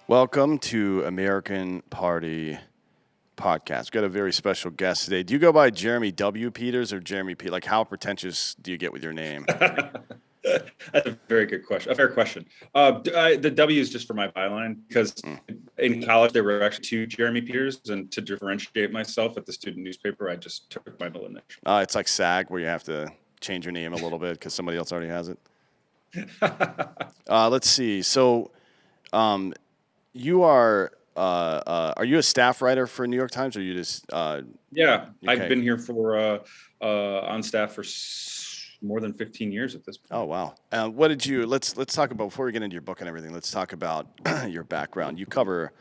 Welcome to American Party Podcast. We've got a very special guest today. Do you go by Jeremy W. Peters or Jeremy P? Like, how pretentious do you get with your name? That's a very good question. A fair question. The W is just for my byline because in college there were actually two Jeremy Peters, and to differentiate myself at the student newspaper, I just took my middle initial. It's like SAG where you have to change your name a little bit because somebody else already has it. Let's see. So, you are you a staff writer for New York Times, or you just? Yeah, okay. I've been here for on staff for more than 15 years at this point. Oh wow! What did you? Let's talk about before we get into your book and everything. Let's talk about your background. You cover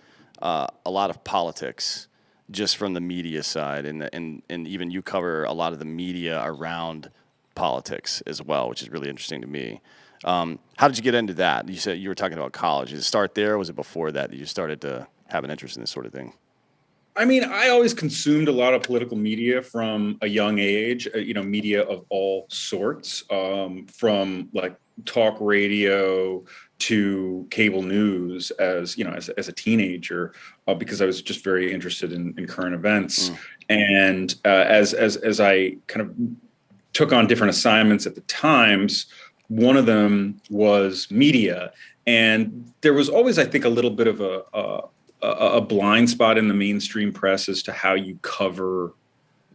a lot of politics, just from the media side, and even you cover a lot of the media around politics as well, which is really interesting to me. How did you get into that? You said you were talking about college. Did it start there, or was it before that you started to have an interest in this sort of thing? I mean, I always consumed a lot of political media from a young age, media of all sorts, from like talk radio to cable news as a teenager, because I was just very interested in current events. And as I kind of took on different assignments at the Times, one of them was media. And there was always, I think, a little bit of a blind spot in the mainstream press as to how you cover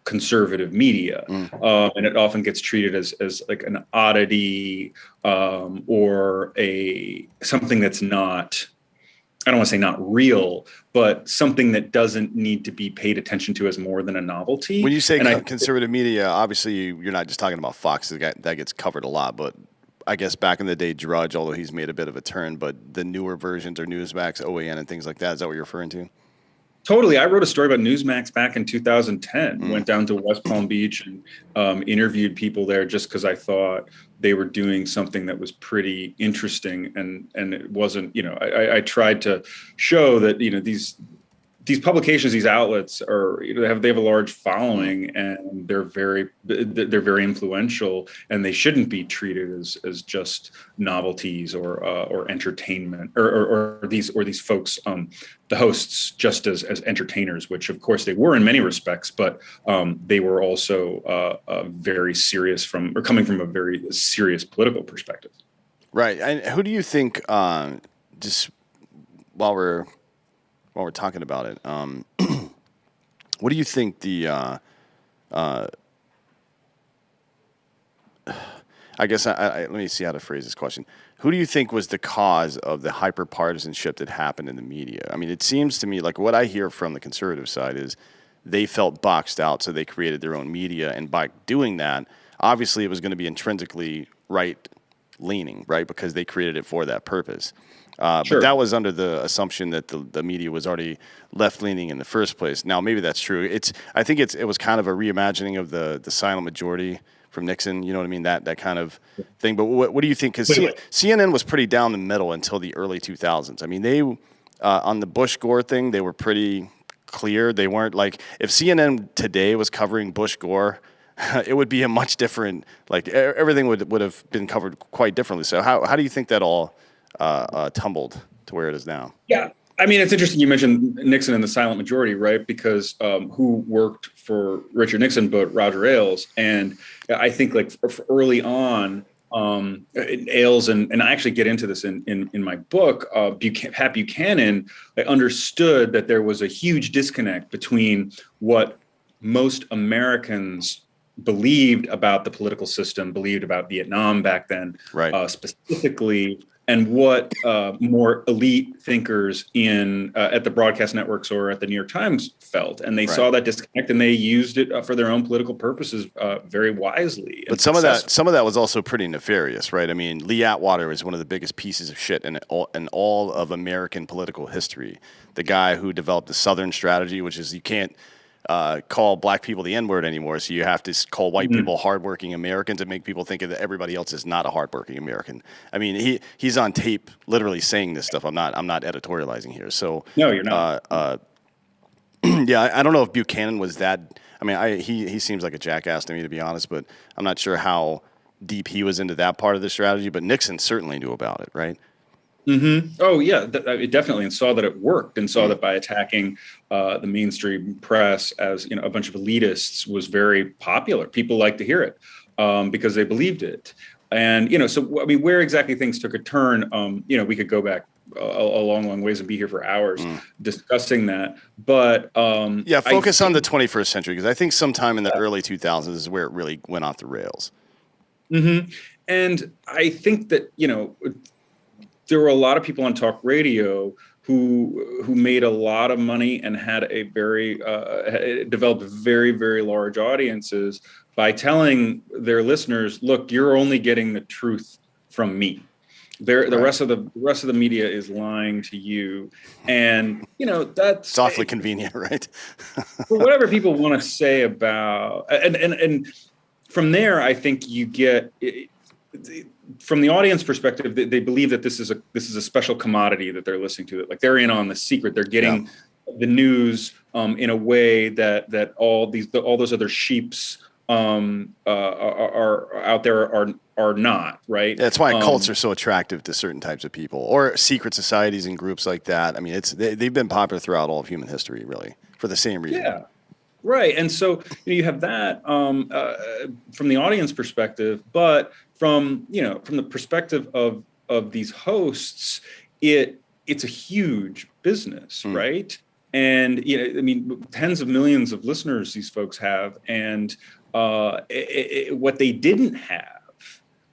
conservative media. And it often gets treated as like an oddity, or something that's not, I don't want to say not real, but something that doesn't need to be paid attention to as more than a novelty. When you say conservative media, obviously you're not just talking about Fox. That gets covered a lot, but I guess back in the day, Drudge, although he's made a bit of a turn, but the newer versions are Newsmax, OAN, and things like that. Is that what you're referring to? Totally. I wrote a story about Newsmax back in 2010. Went down to West Palm Beach and interviewed people there just because I thought they were doing something that was pretty interesting. And it wasn't, I tried to show that, these publications, these outlets are, they have a large following, and they're very influential, and they shouldn't be treated as just novelties or entertainment, or these folks, the hosts, just as entertainers, which of course they were in many respects, but they were also very serious coming from a very serious political perspective. Right. And who do you think, just while we're talking about it, what do you think I guess let me see how to phrase this question. Who do you think was the cause of the hyper-partisanship that happened in the media? I mean, it seems to me like what I hear from the conservative side is they felt boxed out, so they created their own media. And by doing that, obviously it was going to be intrinsically right-leaning, right? Because they created it for that purpose. Sure. But that was under the assumption that the media was already left-leaning in the first place. Now, maybe that's true. I think it was kind of a reimagining of the silent majority from Nixon. You know what I mean? That kind of thing. But what do you think? Because CNN was pretty down the middle until the early 2000s. I mean, they on the Bush-Gore thing, they were pretty clear. They weren't like, if CNN today was covering Bush-Gore, it would be a much different, like everything would have been covered quite differently. So how do you think that all tumbled to where it is now? Yeah. I mean, it's interesting you mentioned Nixon and the silent majority, right? Because who worked for Richard Nixon but Roger Ailes? And I think like early on, Ailes, and I actually get into this in my book, Pat Buchanan, I understood that there was a huge disconnect between what most Americans believed about the political system, believed about Vietnam back then, right. Specifically, and what more elite thinkers at the broadcast networks or at the New York Times felt. And they saw that disconnect, and they used it for their own political purposes very wisely. But some of that was also pretty nefarious, right? I mean, Lee Atwater is one of the biggest pieces of shit in all of American political history. The guy who developed the Southern strategy, which is you can't call black people the N-word anymore, so you have to call white people hardworking Americans and make people think that everybody else is not a hardworking American. I mean, he's on tape literally saying this stuff. I'm not editorializing here. So no, you're not. Yeah, I don't know if Buchanan was that. I mean, he seems like a jackass to me, to be honest, but I'm not sure how deep he was into that part of the strategy. But Nixon certainly knew about it, right? Oh yeah, definitely, and saw that it worked, and saw that by attacking the mainstream press as a bunch of elitists was very popular. People liked to hear it because they believed it, and so I mean, where exactly things took a turn, we could go back a long, long ways and be here for hours discussing that. But Yeah, focus on the 21st century, because I think sometime in the early 2000s is where it really went off the rails. And I think that there were a lot of people on talk radio who made a lot of money and had a very developed very, very large audiences by telling their listeners, look, you're only getting the truth from me. The rest of the media is lying to you, and that's It's awfully convenient, right? for whatever people want to say about, and from there, I think you get. From the audience perspective, they believe that this is a special commodity that they're listening to. Like they're in on the secret. They're getting the news in a way that all those other sheeps are out there are not, right. That's why cults are so attractive to certain types of people, or secret societies and groups like that. I mean, they've been popular throughout all of human history, really, for the same reason. Yeah. Right. And so you have that from the audience perspective, but from the perspective of these hosts, it's a huge business, right? And I mean, tens of millions of listeners these folks have, and what they didn't have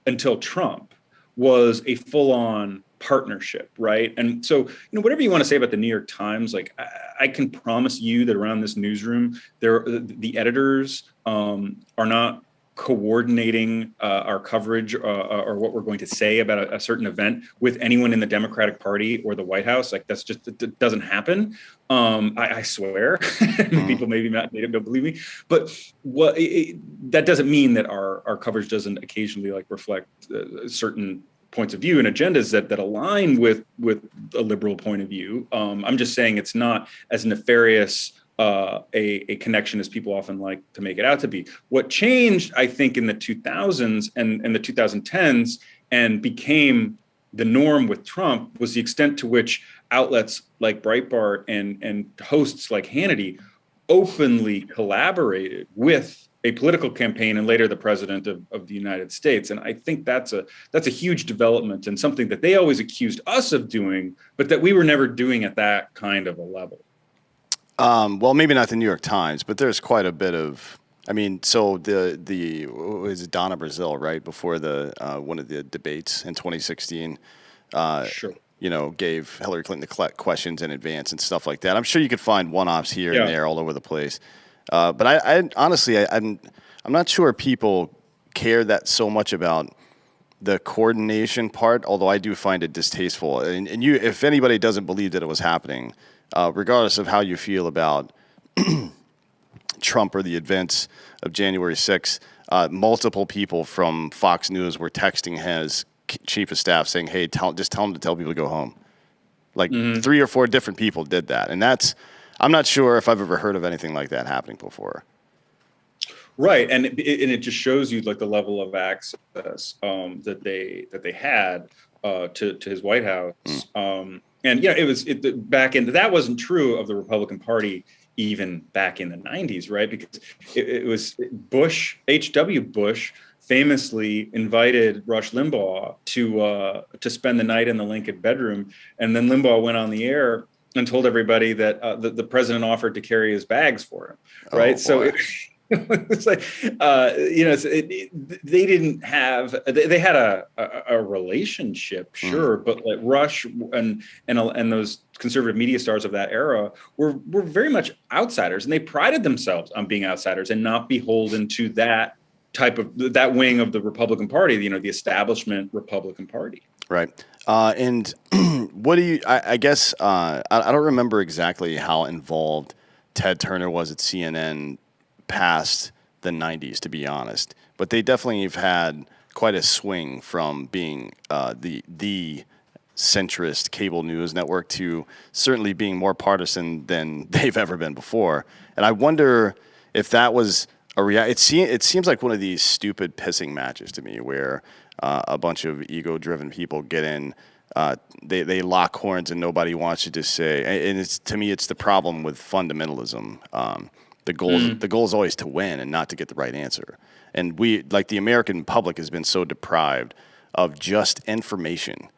until Trump was a full-on partnership, right? And so, whatever you want to say about the New York Times, like I can promise you that around this newsroom, the editors are not coordinating our coverage or what we're going to say about a certain event with anyone in the Democratic Party or the White House. Like it doesn't happen. I swear. People maybe don't believe me, but that doesn't mean that our coverage doesn't occasionally reflect certain points of view and agendas that align with a liberal point of view. I'm just saying it's not as nefarious a connection as people often like to make it out to be. What changed, I think, in the 2000s and the 2010s and became the norm with Trump was the extent to which outlets like Breitbart and hosts like Hannity openly collaborated with a political campaign and later the president of the United States. And I think that's a huge development and something that they always accused us of doing, but that we were never doing at that kind of a level. Well, maybe not the New York Times, but there's quite a bit of. I mean, so the was Donna Brazile, right, before the one of the debates in 2016. Sure. Gave Hillary Clinton the questions in advance and stuff like that. I'm sure you could find one-offs here and there all over the place. But I honestly, I'm not sure people care that so much about the coordination part, although I do find it distasteful. And if anybody doesn't believe that it was happening, regardless of how you feel about Trump or the events of January 6th, multiple people from Fox News were texting his chief of staff saying, hey, just tell him to tell people to go home. Like 3 or 4 different people did that. And I'm not sure if I've ever heard of anything like that happening before. Right. And it just shows you the level of access that they had to his White House. And back in that wasn't true of the Republican Party even back in the 90s, right? Because it was Bush, H.W. Bush, famously invited Rush Limbaugh to spend the night in the Lincoln bedroom, and then Limbaugh went on the air and told everybody that the president offered to carry his bags for him, right? Oh, so it's like they didn't have they had a relationship, sure, but like Rush and those conservative media stars of that era were very much outsiders, and they prided themselves on being outsiders and not beholden to that that wing of the Republican Party, the establishment Republican Party. Right. And what do you, I guess, I don't remember exactly how involved Ted Turner was at CNN past the 90s, to be honest, but they definitely have had quite a swing from being the centrist cable news network to certainly being more partisan than they've ever been before. And I wonder if that was it seems like one of these stupid pissing matches to me where a bunch of ego-driven people get in they lock horns and nobody wants you to say. And it's, to me, it's the problem with fundamentalism. The goal is always to win and not to get the right answer. And we, like, the American public has been so deprived of just information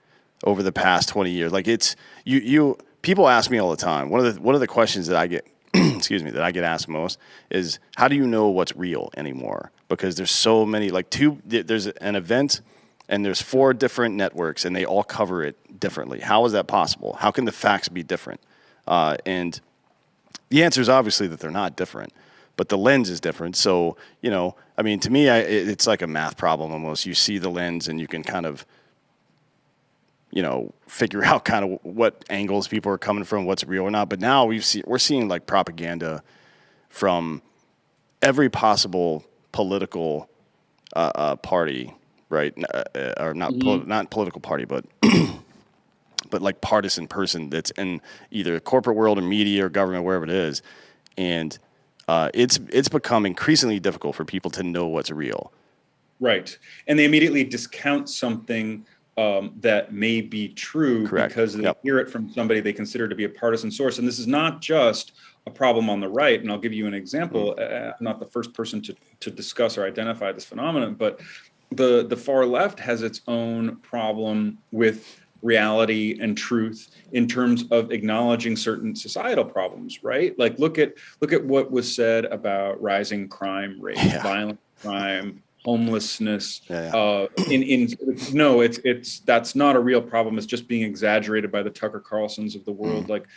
over the past 20 years. Like, it's you people ask me all the time. One of the questions that I get excuse me, that I get asked most is, how do you know what's real anymore? Because there's so many, like, there's an event and there's 4 different networks and they all cover it differently. How is that possible? How can the facts be different? And the answer is obviously that they're not different, but the lens is different. So, I mean, to me, it's like a math problem almost. You see the lens and you can kind of, figure out kind of what angles people are coming from, what's real or not. But now we're seeing like propaganda from every possible political party, right? Or not not political party, but but like partisan person that's in either corporate world or media or government, wherever it is, and it's become increasingly difficult for people to know what's real. Right, and they immediately discount something that may be true. Correct. Because they hear it from somebody they consider to be a partisan source. And this is not just a problem on the right. And I'll give you an example. I'm not the first person to discuss or identify this phenomenon, but the far left has its own problem with reality and truth in terms of acknowledging certain societal problems, right? Like look at what was said about rising crime rate, violent crime, homelessness. No, it's that's not a real problem. It's just being exaggerated by the Tucker Carlsons of the world. Like,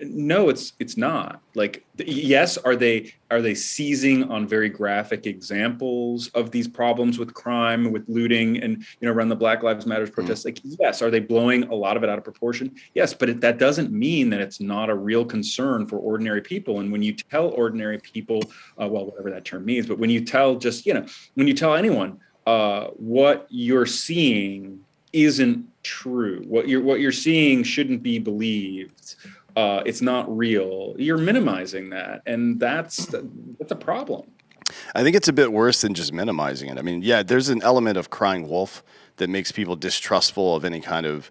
no, it's not. Like, yes, are they seizing on very graphic examples of these problems with crime, with looting, and around the Black Lives Matter protests? Like, yes, are they blowing a lot of it out of proportion? Yes, but that doesn't mean that it's not a real concern for ordinary people. And when you tell ordinary people, well, whatever that term means, but when you tell when you tell anyone what you're seeing isn't true, what you're seeing shouldn't be believed. It's not real. You're minimizing that, and that's a problem. I think it's a bit worse than just minimizing it. I mean, yeah, there's an element of crying wolf that makes people distrustful of any kind of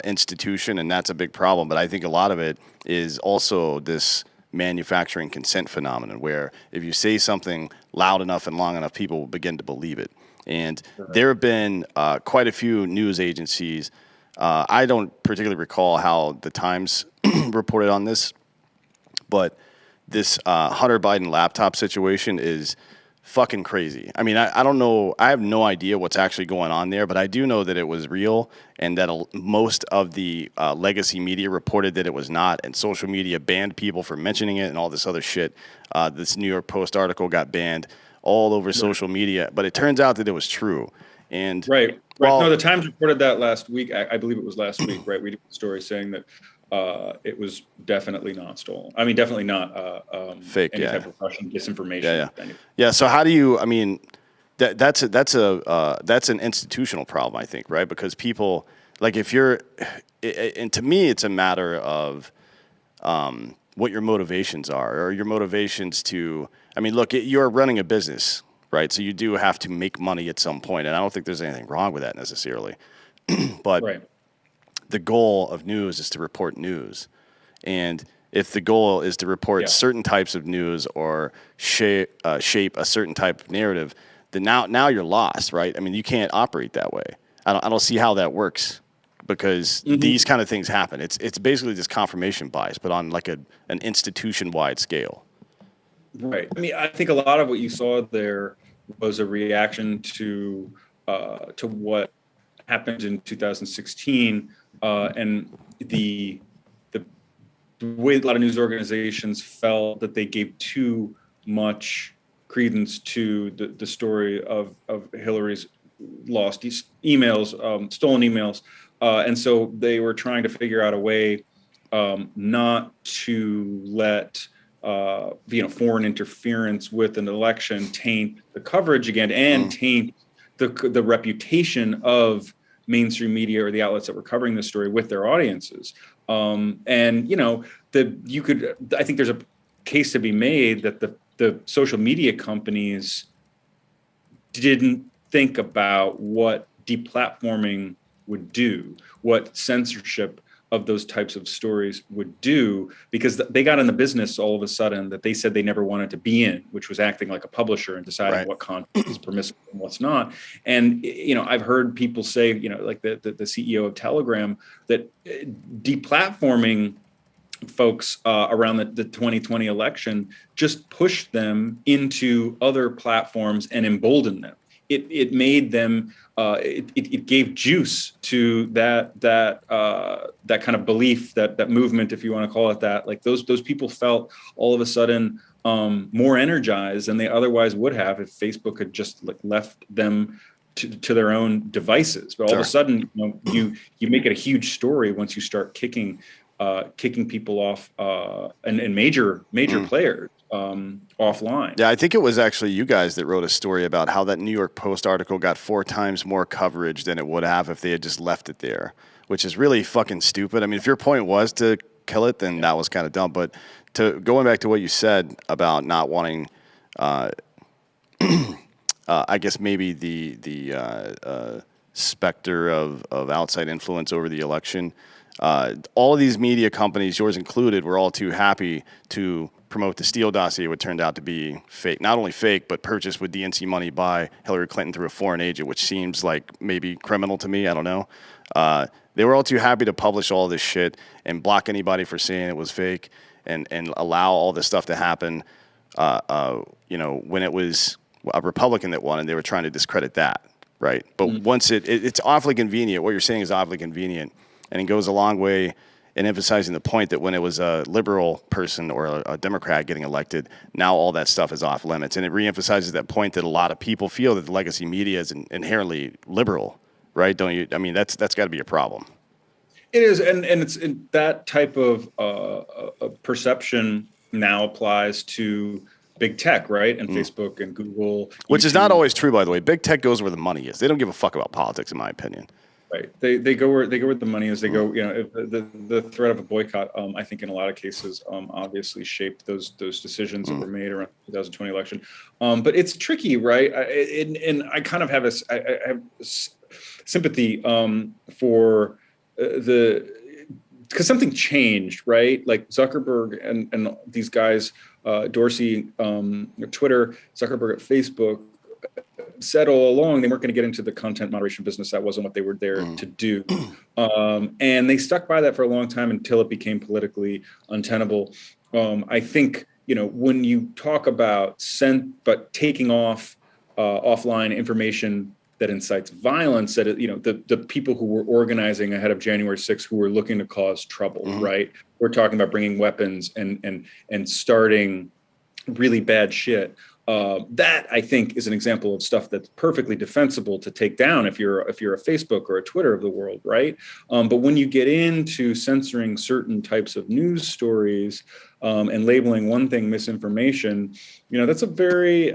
institution, and that's a big problem. But I think a lot of it is also this manufacturing consent phenomenon, where if you say something loud enough and long enough, people will begin to believe it. And there have been quite a few news agencies. I don't particularly recall how the Times reported on this, but this Hunter Biden laptop situation is fucking crazy. I mean, I don't know. I have no idea what's actually going on there, but I do know that it was real and that most of the legacy media reported that it was not, and social media banned people for mentioning it and all this other shit. This New York Post article got banned all over social media, but it turns out that it was true. And right. No, the Times reported that last week. I believe it was last week, right? We did a story saying that it was definitely not stolen. I mean, definitely not fake. Any type of Russian disinformation. Yeah. So how do you? I mean, that's an institutional problem, I think, right? Because people, like, if you're, and to me, it's a matter of what your motivations are, or your motivations to. I mean, look, you're running a business, right? So you do have to make money at some point, and I don't think there's anything wrong with that necessarily. But the goal of news is to report news. And if the goal is to report certain types of news or shape a certain type of narrative, then now you're lost, right? I mean, you can't operate that way. I don't see how that works, because these kind of things happen. It's basically just confirmation bias, but on like an institution-wide scale. Right. I mean, I think a lot of what you saw there was a reaction to what happened in 2016, and the way a lot of news organizations felt that they gave too much credence to the story of Hillary's lost emails, stolen emails, and so they were trying to figure out a way not to let foreign interference with an election taint the coverage again and taint the reputation of mainstream media or the outlets that were covering this story with their audiences. I think there's a case to be made that the social media companies didn't think about what deplatforming would do, what censorship of those types of stories would do, because they got in the business all of a sudden that they said they never wanted to be in, which was acting like a publisher and deciding what content is permissible and what's not. And, I've heard people say, like the CEO of Telegram, that deplatforming folks around the 2020 election just pushed them into other platforms and emboldened them. It made them. It gave juice to that kind of belief, that movement, if you want to call it that. Like those people felt all of a sudden more energized than they otherwise would have if Facebook had just left them to their own devices. But all of a sudden, you make it a huge story once you start kicking people off and major players offline. Yeah, I think it was actually you guys that wrote a story about how that New York Post article got 4 times more coverage than it would have if they had just left it there, which is really fucking stupid. I mean, if your point was to kill it, then that was kind of dumb. But going back to what you said about not wanting, I guess maybe the specter of outside influence over the election. All of these media companies, yours included, were all too happy to promote the Steele dossier, what turned out to be fake. Not only fake, but purchased with DNC money by Hillary Clinton through a foreign agent, which seems like maybe criminal to me. I don't know. They were all too happy to publish all this shit and block anybody for saying it was fake and allow all this stuff to happen. When it was a Republican that won, and they were trying to discredit that, right? But once it's awfully convenient. What you're saying is awfully convenient. And it goes a long way in emphasizing the point that when it was a liberal person or a Democrat getting elected, now all that stuff is off limits. And it reemphasizes that point that a lot of people feel that the legacy media is inherently liberal, right? Don't you? I mean, that's got to be a problem. It is, and it's that type of perception now applies to big tech, right? And Facebook and Google. Which is not always true, by the way. Big tech goes where the money is. They don't give a fuck about politics, in my opinion. Right. They go where the money is. They go, the threat of a boycott, I think in a lot of cases, obviously shaped those decisions that were made around the 2020 election. But it's tricky, right? And I kind of have I have sympathy for because something changed, right? Like Zuckerberg and these guys, Dorsey at Twitter, Zuckerberg at Facebook, said all along they weren't going to get into the content moderation business. That wasn't what they were there to do. And they stuck by that for a long time until it became politically untenable. I think, when you talk about taking off offline information that incites violence, that the people who were organizing ahead of January 6th who were looking to cause trouble, right? We're talking about bringing weapons and starting really bad shit. That I think is an example of stuff that's perfectly defensible to take down if you're a Facebook or a Twitter of the world, right? But when you get into censoring certain types of news stories and labeling one thing misinformation, that's a very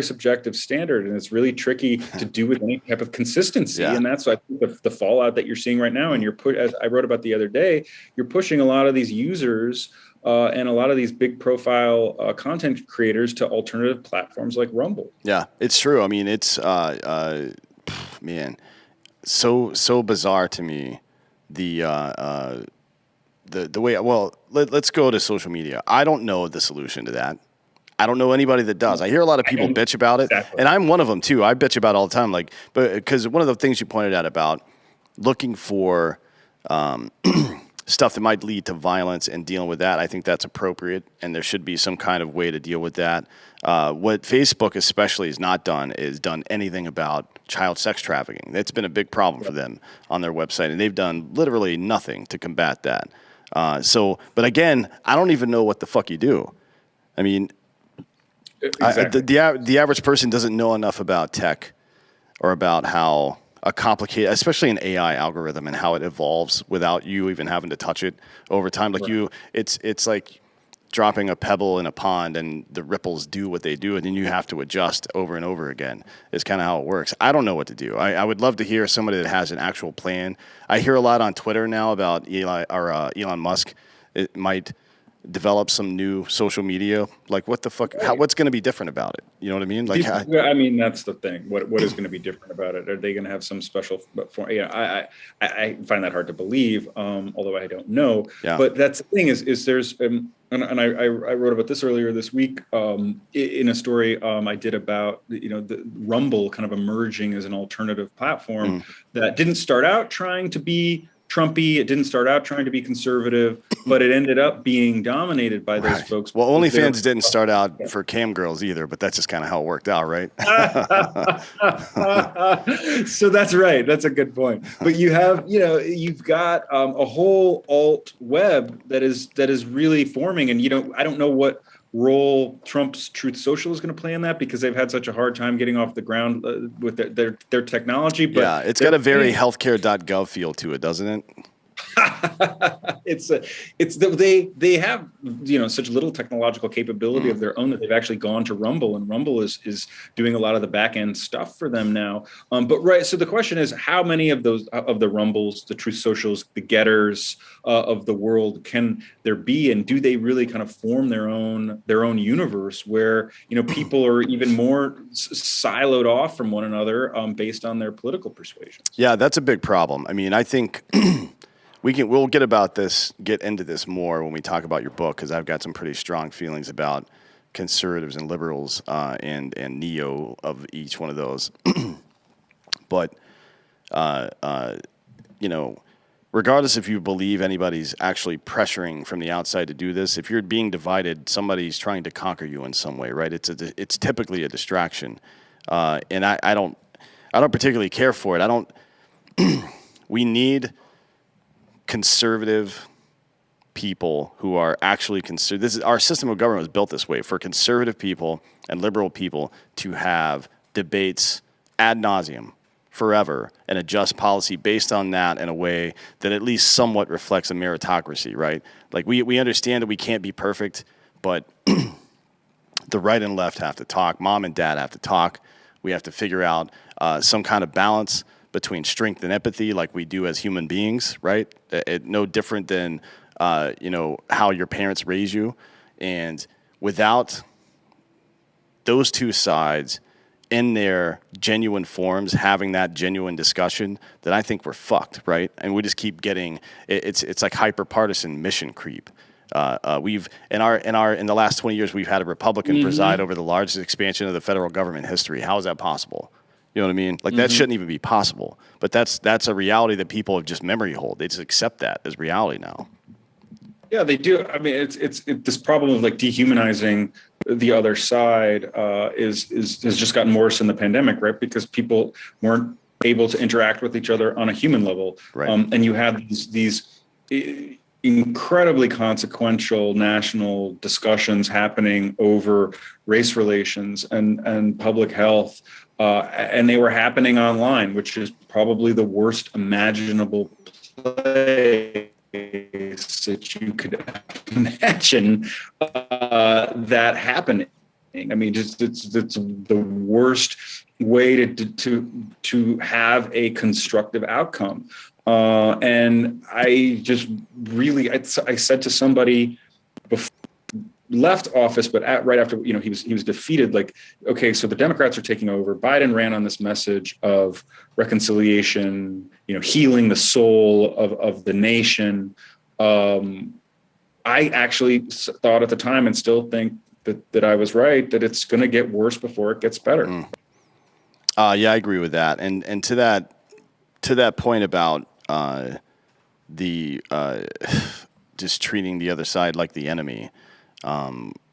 subjective standard, and it's really tricky to do with any type of consistency. Yeah. And that's I think the fallout that you're seeing right now. And as I wrote about the other day, you're pushing a lot of these users. And a lot of these big profile content creators to alternative platforms like Rumble. Yeah, it's true. I mean, it's, so bizarre to me, the way, let's go to social media. I don't know the solution to that. I don't know anybody that does. I hear a lot of people bitch about it. Exactly. And I'm one of them too. I bitch about it all the time. Because one of the things you pointed out about looking for, stuff that might lead to violence and dealing with that, I think that's appropriate, and there should be some kind of way to deal with that. What Facebook especially has not done is done anything about child sex trafficking. That's been a big problem for them on their website, and they've done literally nothing to combat that. But again, I don't even know what the fuck you do. I mean, exactly. The average person doesn't know enough about tech or about how a complicated, especially an AI algorithm and how it evolves without you even having to touch it over time. Like it's like dropping a pebble in a pond and the ripples do what they do, and then you have to adjust over and over again. Is kind of how it works. I don't know what to do. I would love to hear somebody that has an actual plan. I hear a lot on Twitter now about Elon Musk. It might develop some new social media? Like, what the fuck? What's going to be different about it? You know what I mean? Like, I mean, that's the thing. What is going to be different about it? Are they going to have some special form? Yeah, I find that hard to believe, although I don't know. Yeah. But that's the thing is there's and I wrote about this earlier this week in a story I did about the Rumble kind of emerging as an alternative platform that didn't start out trying to be Trumpy. It didn't start out trying to be conservative, but it ended up being dominated by those folks. Well, OnlyFans didn't start out for cam girls either, but that's just kind of how it worked out, right? So that's right. That's a good point. But you've got a whole alt web that is really forming, and I don't know what role Trump's Truth Social is going to play in that, because they've had such a hard time getting off the ground with their technology. But yeah, it's got a very healthcare.gov feel to it, doesn't it? They have such little technological capability of their own that they've actually gone to Rumble, and Rumble is doing a lot of the back end stuff for them now. But right, so the question is, how many of the Rumbles, the Truth Socials, the Getters of the world can there be, and do they really kind of form their own universe where people are even more siloed off from one another based on their political persuasions? Yeah, that's a big problem. I mean, I think. We'll get into this more when we talk about your book, because I've got some pretty strong feelings about conservatives and liberals and neo of each one of those. But regardless if you believe anybody's actually pressuring from the outside to do this, if you're being divided, somebody's trying to conquer you in some way, right? It's typically a distraction, and I don't particularly care for it. We need conservative people who are actually our system of government was built this way for conservative people and liberal people to have debates ad nauseum forever and adjust policy based on that in a way that at least somewhat reflects a meritocracy, right? Like we understand that we can't be perfect, but the right and left have to talk. Mom and dad have to talk. We have to figure out some kind of balance between strength and empathy, like we do as human beings, right? No different than how your parents raise you. And without those two sides in their genuine forms having that genuine discussion, then I think we're fucked, right? And we just keep getting it's like hyper-partisan mission creep. We've in the last 20 years we've had a Republican preside over the largest expansion of the federal government in history. How is that possible? You know what I mean? Like that shouldn't even be possible. But that's a reality that people have just memory hold. They just accept that as reality now. Yeah, they do. I mean, it's this problem of like dehumanizing the other side has just gotten worse in the pandemic, right? Because people weren't able to interact with each other on a human level, right. And you had these incredibly consequential national discussions happening over race relations and public health. And they were happening online, which is probably the worst imaginable place that you could imagine that happening. I mean, it's the worst way to have a constructive outcome. And I just really, I said to somebody before left office, but right after, he was defeated, like, okay, so the Democrats are taking over. Biden ran on this message of reconciliation, healing the soul of the nation. I actually thought at the time, and still think that I was right, that it's going to get worse before it gets better. Yeah, I agree with that. And to that point about just treating the other side like the enemy,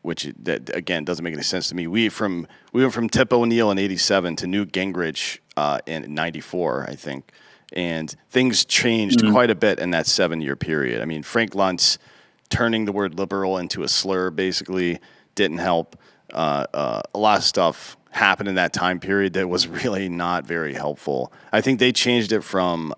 which that again doesn't make any sense to me. We went from Tip O'Neill in '87 to Newt Gingrich in '94, I think, and things changed quite a bit in that 7-year period. I mean, Frank Luntz turning the word liberal into a slur basically didn't help. A lot of stuff happened in that time period that was really not very helpful. I think they changed it from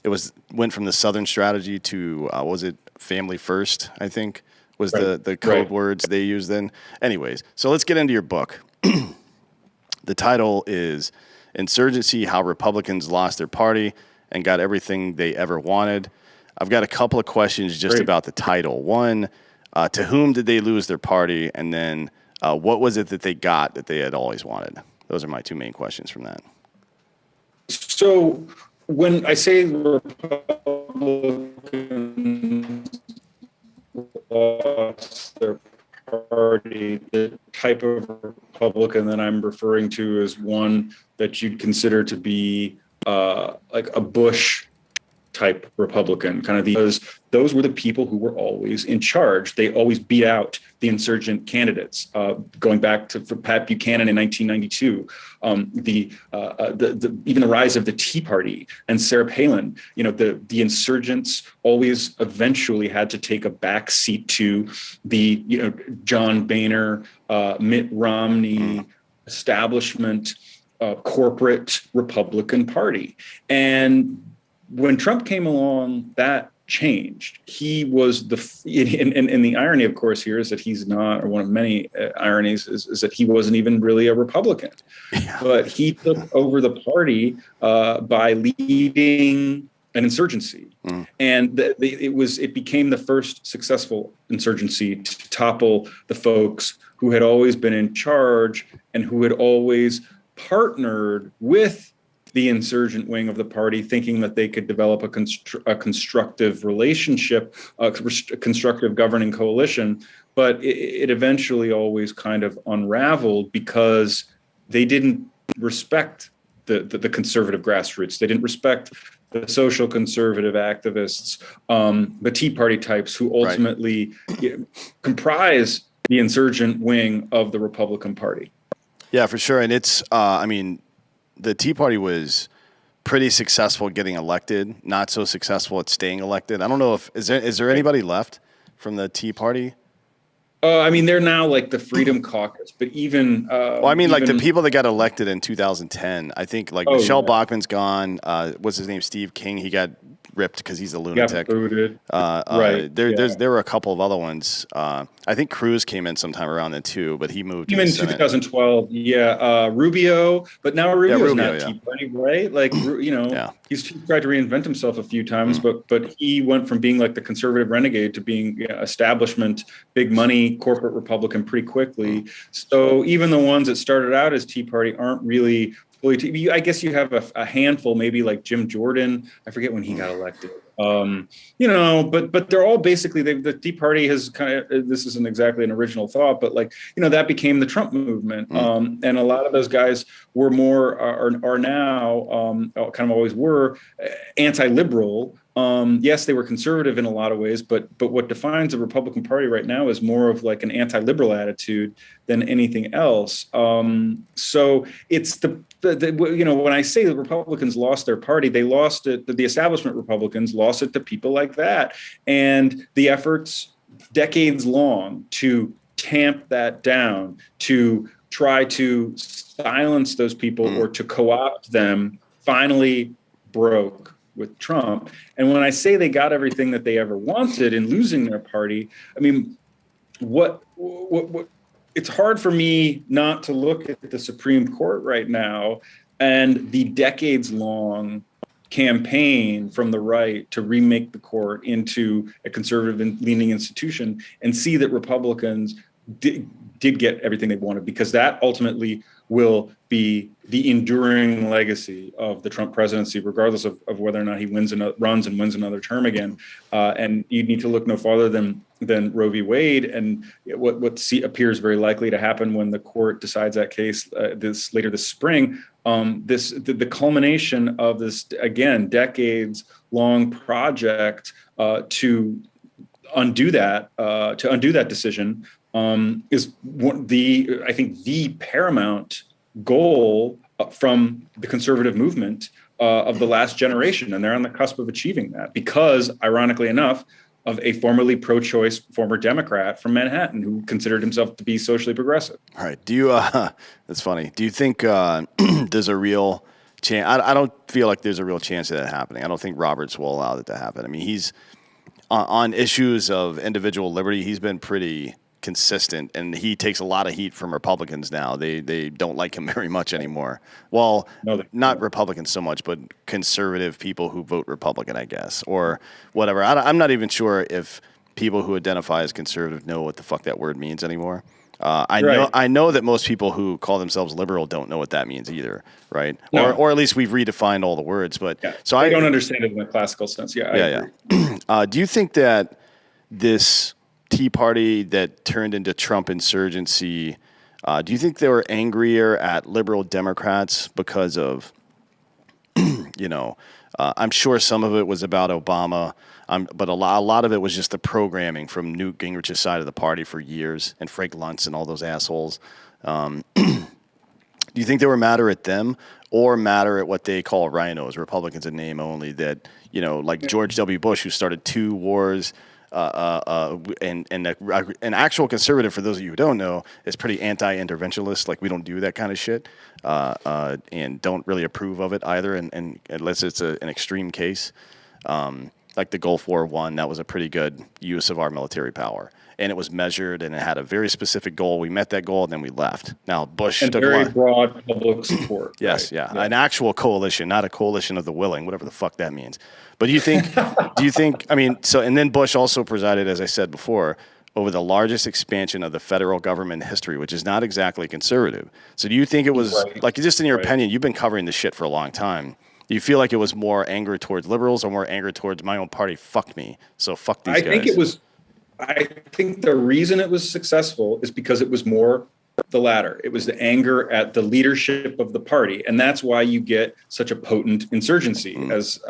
went from the Southern strategy to was it Family First, I think. Was right. the code right. words they used then. Anyways, so let's get into your book. The title is Insurgency, How Republicans Lost Their Party and Got Everything They Ever Wanted. I've got a couple of questions just Great. About the title. One, To whom did they lose their party? And then what was it that they got that they had always wanted? Those are my two main questions from that. So when I say Republicans lost their party, the type of Republican that I'm referring to is one that you'd consider to be like a Bush type Republican, kind of because those were the people who were always in charge. They always beat out the insurgent candidates. Going back to Pat Buchanan in 1992, even the rise of the Tea Party and Sarah Palin. The insurgents always eventually had to take a back seat to the John Boehner, Mitt Romney establishment, corporate Republican Party. And when Trump came along, that changed. He was and the irony, of course, here is that he's not, or one of many ironies is that he wasn't even really a Republican. Yeah. But he took over the party by leading an insurgency. And it became the first successful insurgency to topple the folks who had always been in charge and who had always partnered with the insurgent wing of the party, thinking that they could develop a constructive relationship, a constructive governing coalition. But it eventually always kind of unraveled because they didn't respect the conservative grassroots. They didn't respect the social conservative activists, the Tea Party types who ultimately comprise the insurgent wing of the Republican Party. Yeah, for sure. And it's, the Tea Party was pretty successful getting elected, not so successful at staying elected. I don't know is there anybody left from the Tea Party? They're now like the Freedom Caucus, but even like the people that got elected in 2010, I think Michelle Bachmann's gone. What's his name? Steve King. He got ripped because he's a lunatic. Got booted. There were a couple of other ones. I think Cruz came in sometime around then too, but he moved. Even in 2012, Rubio, but now Rubio's not Tea Party, right? He's tried to reinvent himself a few times, but he went from being like the conservative renegade to being establishment, big money, corporate Republican pretty quickly. So even the ones that started out as Tea Party aren't really fully. I guess you have a handful, maybe like Jim Jordan. I forget when he got elected. But they're all basically the Tea Party has kind of. This isn't exactly an original thought, but that became the Trump movement, and a lot of those guys were more are now kind of always were anti-liberal. Yes, they were conservative in a lot of ways, but what defines the Republican Party right now is more of like an anti-liberal attitude than anything else. So it's when I say the Republicans lost their party, they lost it. The establishment Republicans lost it to people like that, and the efforts decades long to tamp that down, to try to silence those people or to co-opt them, finally broke with Trump. And when I say they got everything that they ever wanted in losing their party, what it's hard for me not to look at the Supreme Court right now and the decades-long campaign from the right to remake the court into a conservative-leaning institution and see that Republicans did get everything they wanted, because that ultimately will be the enduring legacy of the Trump presidency, regardless of whether or not he runs and wins another term again. And you need to look no farther than Roe v. Wade and what appears very likely to happen when the court decides that case later this spring. The culmination of this, again, decades-long project to undo that decision is I think the paramount goal from the conservative movement of the last generation, and they're on the cusp of achieving that because, ironically enough, of a formerly pro-choice former Democrat from Manhattan who considered himself to be socially progressive. All right. Do you? That's funny. Do you think there's a real chance? I don't feel like there's a real chance of that happening. I don't think Roberts will allow that to happen. He's on issues of individual liberty. He's been pretty consistent, and he takes a lot of heat from Republicans now. They don't like him very much anymore. Well, not Republicans so much, but conservative people who vote Republican, I guess, or whatever. I'm not even sure if people who identify as conservative know what the fuck that word means anymore. Right. I know that most people who call themselves liberal don't know what that means either, right? No. Or at least we've redefined all the words. But Yeah. so They don't understand it in the classical sense. Yeah, I yeah, agree. yeah. Do you think that this Tea Party that turned into Trump insurgency, do you think they were angrier at liberal Democrats because of, you know, I'm sure some of it was about Obama, but a lot of it was just the programming from Newt Gingrich's side of the party for years and Frank Luntz and all those assholes. Do you think they were madder at them or madder at what they call rhinos, Republicans in name only, that, like George W. Bush, who started two wars, and an actual conservative, for those of you who don't know, is pretty anti-interventionist. Like, we don't do that kind of shit, and don't really approve of it either, and unless it's an extreme case. Like the Gulf War I, that was a pretty good use of our military power. And it was measured, and it had a very specific goal. We met that goal, and then we left. Now, Bush And took very a lot. broad public support. Yes, right? yeah, an actual coalition, not a coalition of the willing, whatever the fuck that means. But do you think, I mean, so, and then Bush also presided, as I said before, over the largest expansion of the federal government in history, which is not exactly conservative. So do you think it was, Right. like, just in your Right. opinion, you've been covering this shit for a long time. Do you feel like it was more anger towards liberals or more anger towards my own party? Fuck me. So fuck these guys. I think the reason it was successful is because it was more the latter. It was the anger at the leadership of the party, and that's why you get such a potent insurgency, as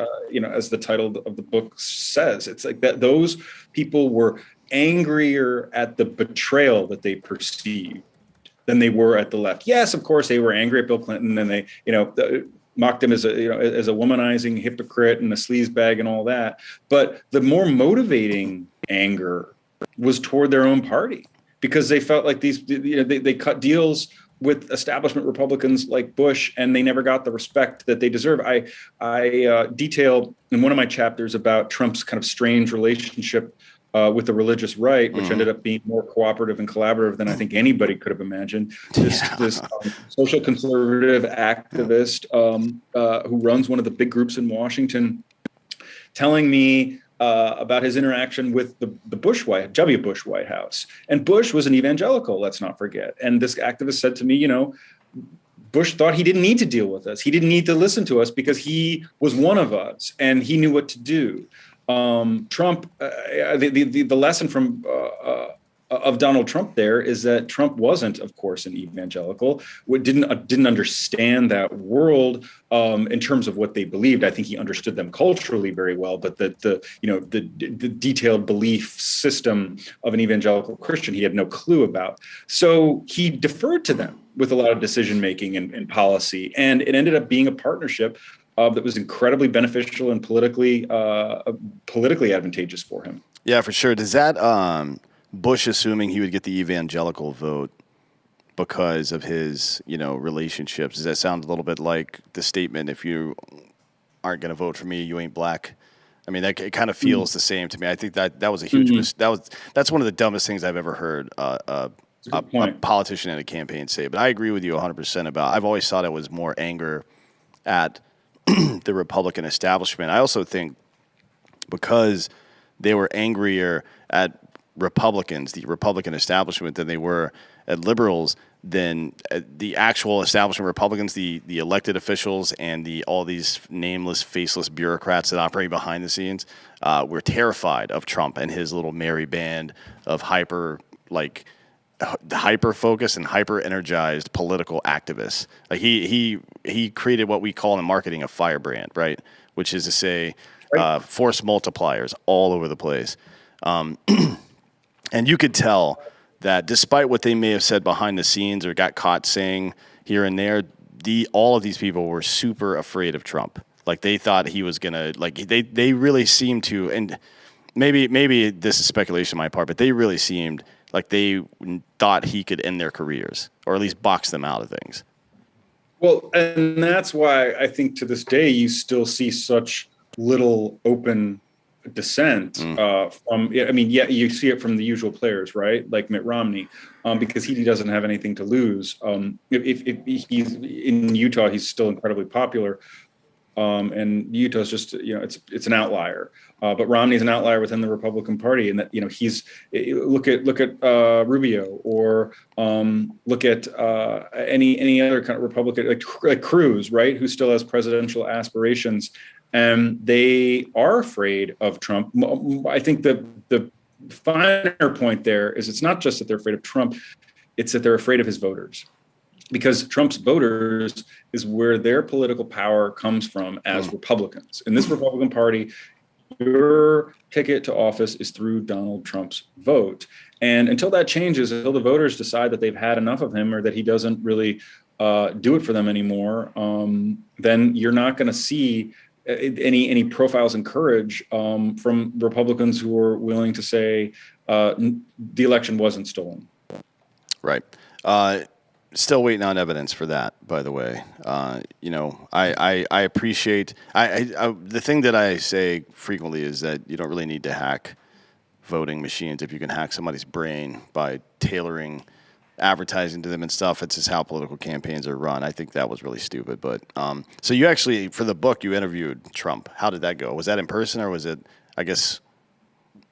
as the title of the book says. It's like that those people were angrier at the betrayal that they perceived than they were at the left. Yes, of course, they were angry at Bill Clinton, and they mocked him as a womanizing hypocrite and a sleazebag and all that. But the more motivating anger was toward their own party, because they felt like they cut deals with establishment Republicans like Bush, and they never got the respect that they deserve. I detail in one of my chapters about Trump's kind of strange relationship with the religious right, which ended up being more cooperative and collaborative than I think anybody could have imagined. This social conservative activist who runs one of the big groups in Washington, telling me about his interaction with the W. Bush White House. And Bush was an evangelical, let's not forget. And this activist said to me, Bush thought he didn't need to deal with us. He didn't need to listen to us because he was one of us and he knew what to do. Trump, the lesson from of Donald Trump there is that Trump wasn't, of course, an evangelical. Didn't understand that world in terms of what they believed. I think he understood them culturally very well, but the detailed belief system of an evangelical Christian he had no clue about. So he deferred to them with a lot of decision making and policy, and it ended up being a partnership that was incredibly beneficial and politically advantageous for him. Yeah, for sure. Does that Bush assuming he would get the evangelical vote because of his, relationships? Does that sound a little bit like the statement, if you aren't going to vote for me, you ain't black? I mean, it kind of feels the same to me. I think that was a huge that's one of the dumbest things I've ever heard a politician in a campaign say. But I agree with you 100% about. I've always thought it was more anger at the Republican establishment. I also think because they were angrier at Republicans, the Republican establishment, than they were at liberals, then the actual establishment Republicans, the elected officials, and all these nameless, faceless bureaucrats that operate behind the scenes, were terrified of Trump and his little merry band of hyper focused and hyper energized political activists. Like he created what we call in marketing a firebrand, right? Which is to say, force multipliers all over the place. And you could tell that despite what they may have said behind the scenes or got caught saying here and there, all of these people were super afraid of Trump. Like they thought he was gonna, they really seemed to, and maybe this is speculation on my part, but they really seemed like they thought he could end their careers or at least box them out of things. Well, and that's why I think to this day you still see such little open dissent from. I mean, yeah, you see it from the usual players, right? Like Mitt Romney, because he doesn't have anything to lose. If he's in Utah, he's still incredibly popular. and Utah's just, it's an outlier. But Romney's an outlier within the Republican Party, and that he's look at Rubio, or look at any other kind of Republican like Cruz, right, who still has presidential aspirations, and they are afraid of Trump. I think the finer point there is it's not just that they're afraid of Trump, it's that they're afraid of his voters. Because Trump's voters is where their political power comes from as Republicans. In this Republican Party, your ticket to office is through Donald Trump's vote. And until that changes, until the voters decide that they've had enough of him, or that he doesn't really do it for them anymore, then you're not going to see any profiles and courage from Republicans who are willing to say the election wasn't stolen. Right. Still waiting on evidence for that, by the way. I appreciate the thing that I say frequently is that you don't really need to hack voting machines if you can hack somebody's brain by tailoring advertising to them and stuff. It's just how political campaigns are run. I think that was really stupid. But so you actually, for the book, you interviewed Trump. How did that go? Was that in person, or was it? I guess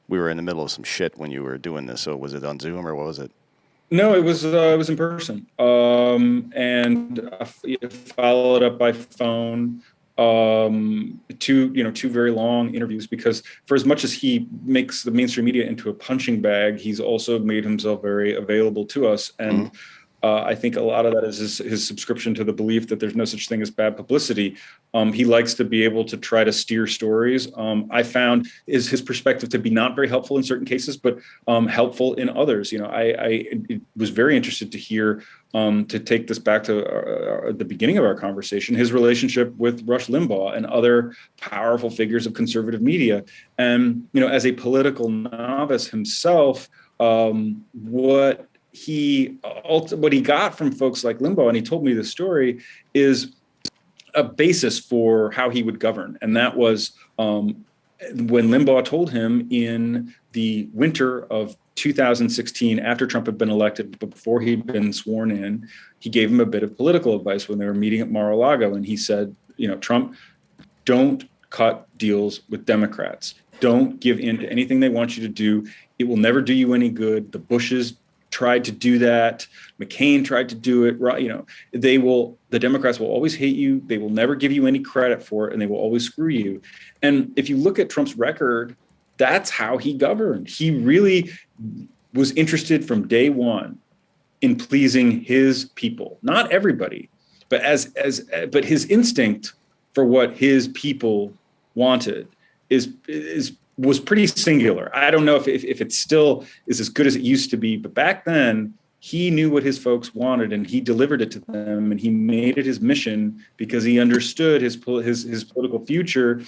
we were in the middle of some shit when you were doing this. So was it on Zoom, or what was it? No, it was in person, and followed up by phone. Two very long interviews, because for as much as he makes the mainstream media into a punching bag, he's also made himself very available to us. And I think a lot of that is his subscription to the belief that there's no such thing as bad publicity. He likes to be able to try to steer stories. I found his perspective to be not very helpful in certain cases, but helpful in others. I was very interested to hear, to take this back to the beginning of our conversation, his relationship with Rush Limbaugh and other powerful figures of conservative media. And, as a political novice himself, what he got from folks like Limbaugh, and he told me this story, is a basis for how he would govern. And that was when Limbaugh told him in the winter of 2016, after Trump had been elected, but before he'd been sworn in, he gave him a bit of political advice when they were meeting at Mar-a-Lago. And he said, Trump, don't cut deals with Democrats. Don't give in to anything they want you to do. It will never do you any good. The Bushes tried to do that. McCain tried to do it. The Democrats will always hate you. They will never give you any credit for it, and they will always screw you. And if you look at Trump's record, that's how he governed. He really was interested from day one in pleasing his people, not everybody, but but his instinct for what his people wanted was pretty singular. I don't know if it still is as good as it used to be, but back then he knew what his folks wanted, and he delivered it to them, and he made it his mission because he understood his political future,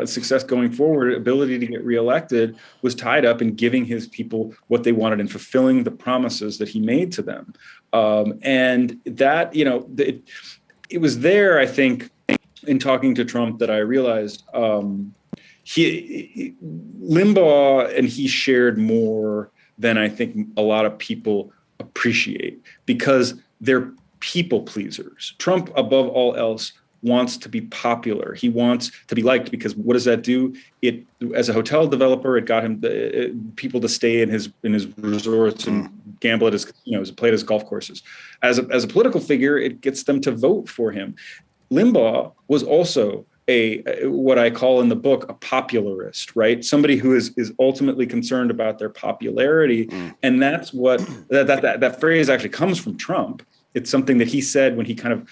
success going forward, ability to get reelected was tied up in giving his people what they wanted and fulfilling the promises that he made to them. And that, it was there, I think, in talking to Trump, that I realized Limbaugh and he shared more than I think a lot of people appreciate, because they're people pleasers. Trump, above all else, wants to be popular. He wants to be liked, because what does that do? It, as a hotel developer, it got him people to stay in his resorts and gamble at his casinos, play at his golf courses. As a political figure, it gets them to vote for him. Limbaugh was also what I call in the book a popularist, right? Somebody who is ultimately concerned about their popularity, and that's what that phrase actually comes from Trump. It's something that he said when he kind of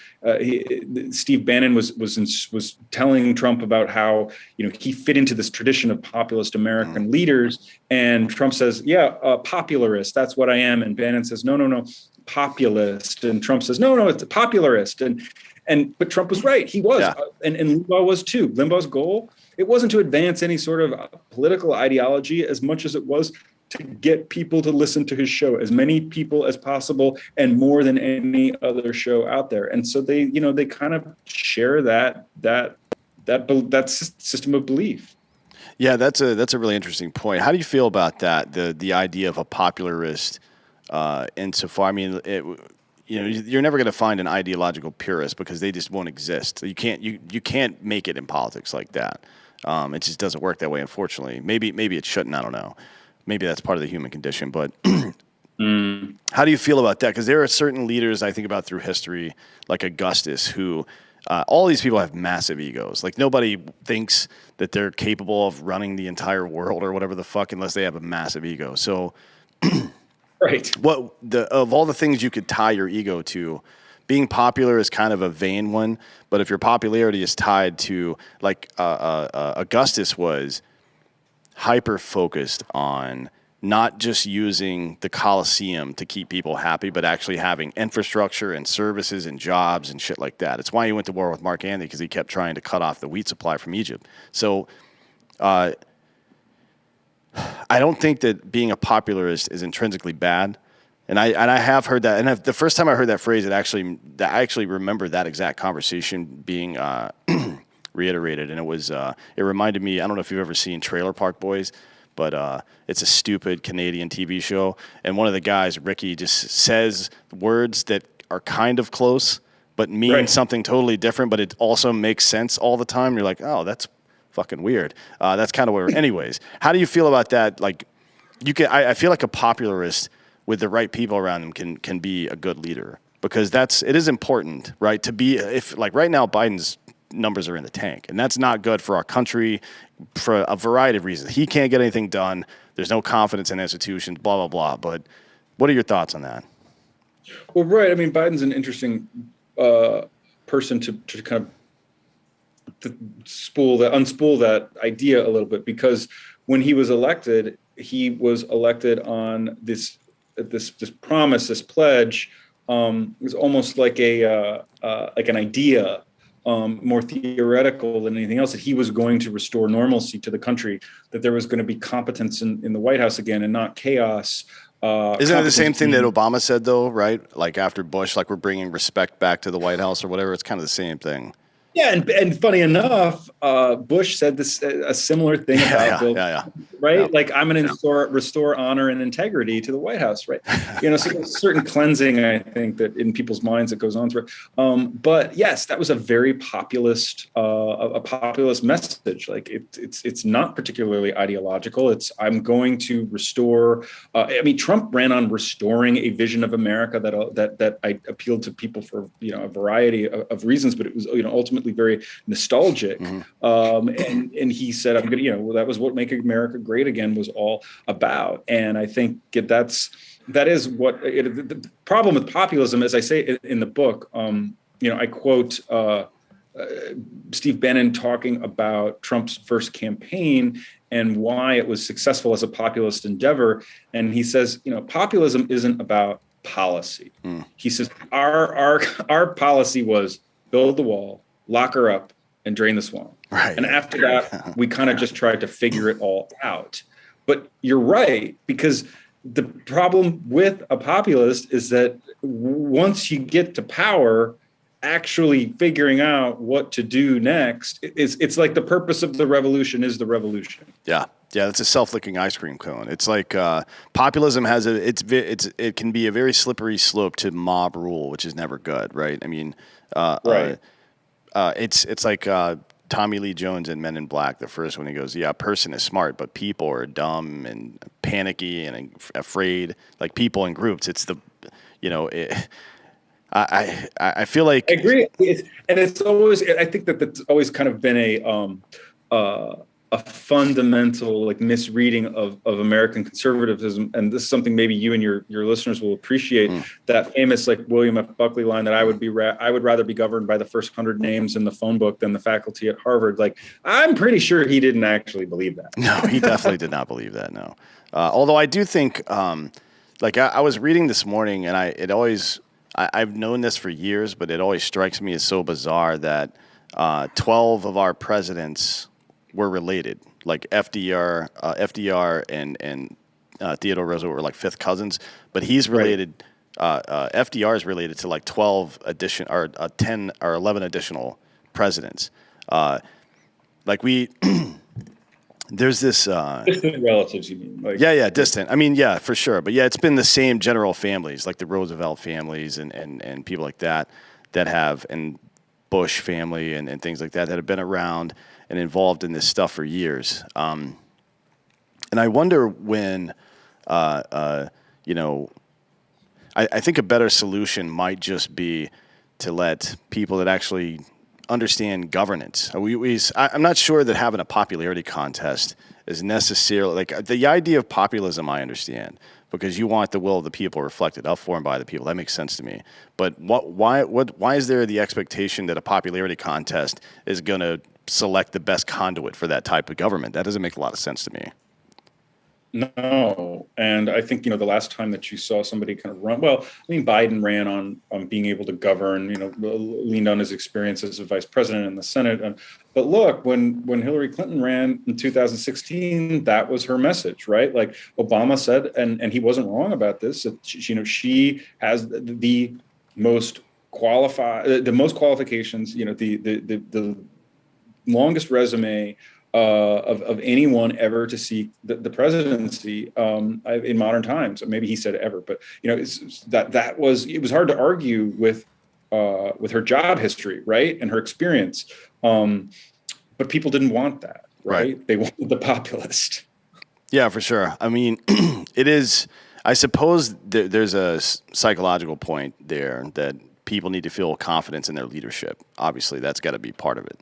Steve Bannon was telling Trump about how he fit into this tradition of populist American leaders, and Trump says, popularist, that's what I am, and Bannon says, no, populist, and Trump says, no, it's a popularist, but Trump was right. He was, and Limbaugh was too. Limbaugh's goal, it wasn't to advance any sort of political ideology as much as it was to get people to listen to his show, as many people as possible, and more than any other show out there. And so they kind of share that system of belief. Yeah, that's a really interesting point. How do you feel about that? The idea of a popularist, insofar, I mean, you're never going to find an ideological purist because they just won't exist. You can't make it in politics like that. It just doesn't work that way, unfortunately. Maybe it shouldn't. I don't know. Maybe that's part of the human condition. But how do you feel about that? Because there are certain leaders I think about through history, like Augustus, who all these people have massive egos. Like nobody thinks that they're capable of running the entire world or whatever the fuck unless they have a massive ego. So. Right. Of all the things you could tie your ego to, being popular is kind of a vain one. But if your popularity is tied to, like Augustus was hyper focused on not just using the Colosseum to keep people happy, but actually having infrastructure and services and jobs and shit like that. It's why he went to war with Mark Antony, because he kept trying to cut off the wheat supply from Egypt. So I don't think that being a popularist is intrinsically bad, and I have heard that. And the first time I heard that phrase, I actually remember that exact conversation being reiterated, and it reminded me. I don't know if you've ever seen Trailer Park Boys, but it's a stupid Canadian TV show, and one of the guys, Ricky, just says words that are kind of close but mean something totally different, but it also makes sense all the time. You're like, oh, that's fucking weird. That's kind of where. Anyways, how do you feel about that? Like, I feel like a popularist with the right people around him can be a good leader, because it is important, right? To be, if like right now Biden's numbers are in the tank, and that's not good for our country for a variety of reasons. He can't get anything done. There's no confidence in institutions. Blah blah blah. But what are your thoughts on that? Well, right. I mean, Biden's an interesting person to kind of unspool that idea a little bit, because when he was elected on this promise, this pledge. It was almost like like an idea, more theoretical than anything else, that he was going to restore normalcy to the country, that there was going to be competence in the White House again and not chaos. Isn't it the same thing that Obama said, though, right? Like after Bush, like we're bringing respect back to the White House or whatever. It's kind of the same thing. Yeah, and funny enough, Bush said a similar thing about Bill, right? Yeah. Like, I'm going to restore honor and integrity to the White House, right? So there's a certain cleansing, I think, that in people's minds that goes on through. But yes, that was a very populist message. Like it's not particularly ideological. I'm going to restore. Trump ran on restoring a vision of America that I appealed to people for a variety of reasons, but it was ultimately very nostalgic. Mm-hmm. And he said, I'm going to, that was what Make America Great Again was all about. And I think that is what the problem with populism, as I say in the book, I quote Steve Bannon talking about Trump's first campaign and why it was successful as a populist endeavor. And he says, populism isn't about policy. Mm. He says, our policy was build the wall, lock her up, and drain the swamp. Right. And after that, we kind of just tried to figure it all out. But you're right, because the problem with a populist is that once you get to power, actually figuring out what to do next, it's like the purpose of the revolution is the revolution. Yeah. Yeah, it's a self-licking ice cream cone. It's like populism has it can be a very slippery slope to mob rule, which is never good, right? I mean, right. It's like Tommy Lee Jones in Men in Black, the first one. He goes, "Yeah, a person is smart, but people are dumb and panicky and afraid." Like people in groups, it's the, I feel like I agree, and it's always. I think that's always kind of been a fundamental misreading of American conservatism, and this is something maybe you and your listeners will appreciate. That famous William F. Buckley line that I would rather be governed by the first 100 names in the phone book than the faculty at Harvard. I'm pretty sure he didn't actually believe that. No, he definitely did not believe that. No, although I do think, I was reading this morning, and I've known this for years, but it always strikes me as so bizarre that 12 of our presidents were related. Like FDR and Theodore Roosevelt were like fifth cousins, but he's related. Right. FDR is related to 12 10 or 11 additional presidents. there's this Distant relatives, you mean? Like, yeah, distant. I mean, yeah, for sure. But yeah, it's been the same general families, like the Roosevelt families and people like that that have, and Bush family and things like that have been around and involved in this stuff for years. And I wonder when, you know, I think a better solution might just be to let people that actually understand governance. I'm not sure that having a popularity contest is necessarily like the idea of populism. I understand because you want the will of the people reflected up for and by the people. That makes sense to me. But why is there the expectation that a popularity contest is going to select the best conduit for that type of government? That doesn't make a lot of sense to me. no. And I think, the last time that you saw somebody kind of run, well, I mean, Biden ran on being able to govern, leaned on his experience as a vice president in the Senate. But look, when Hillary Clinton ran in 2016, that was her message, right? Like Obama said, and he wasn't wrong about this, that, she has the most qualifications, the longest resume of anyone ever to seek the presidency in modern times. Maybe he said ever, but it was hard to argue with her job history, right, and her experience. But people didn't want that, right? They wanted the populist. Yeah, for sure. I mean, it is. I suppose there's a psychological point there that people need to feel confidence in their leadership. Obviously, that's got to be part of it.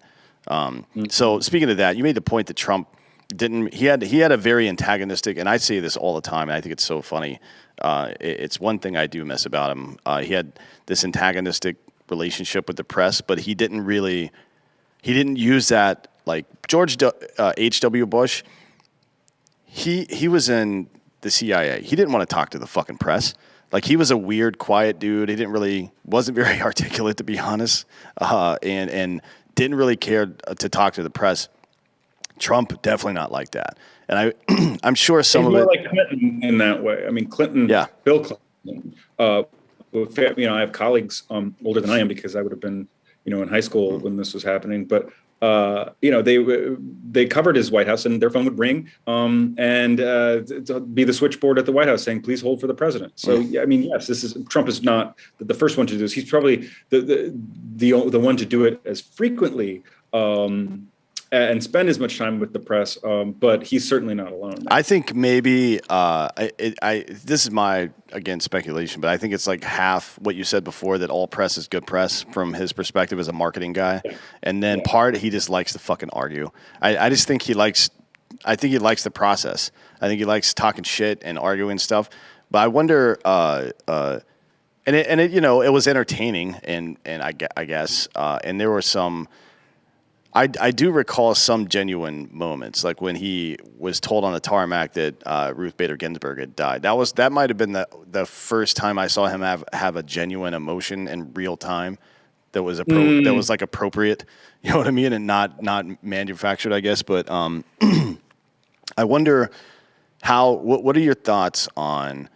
So speaking of that, you made the point that Trump didn't. He had a very antagonistic, and I say this all the time, and I think it's so funny. It's one thing I do miss about him. He had this antagonistic relationship with the press, but he didn't use that like George H.W. Bush. He was in the CIA. He didn't want to talk to the fucking press. Like he was a weird, quiet dude. He wasn't very articulate, to be honest, and didn't really care to talk to the press. Trump definitely not like that, and I'm sure some of it. Like Clinton in that way. I mean, Clinton. Yeah. Bill Clinton. I have colleagues older than I am because I would have been, in high school when this was happening. But they covered his White House, and their phone would ring and be the switchboard at the White House saying, "Please hold for the president." So, I mean, yes, Trump is not the first one to do this. He's probably the one to do it as frequently and spend as much time with the press, but he's certainly not alone. I think maybe this is my, again, speculation, but I think it's like half what you said before, that all press is good press from his perspective as a marketing guy. Yeah. And then part he just likes to fucking argue. I just think he likes the process. I think he likes talking shit and arguing stuff. But I wonder, it was entertaining and I guess, and there were some. I do recall some genuine moments, like when he was told on the tarmac that Ruth Bader Ginsburg had died. That might have been the first time I saw him have a genuine emotion in real time that was that was like appropriate. You know what I mean, and not manufactured, I guess. But I wonder what are your thoughts on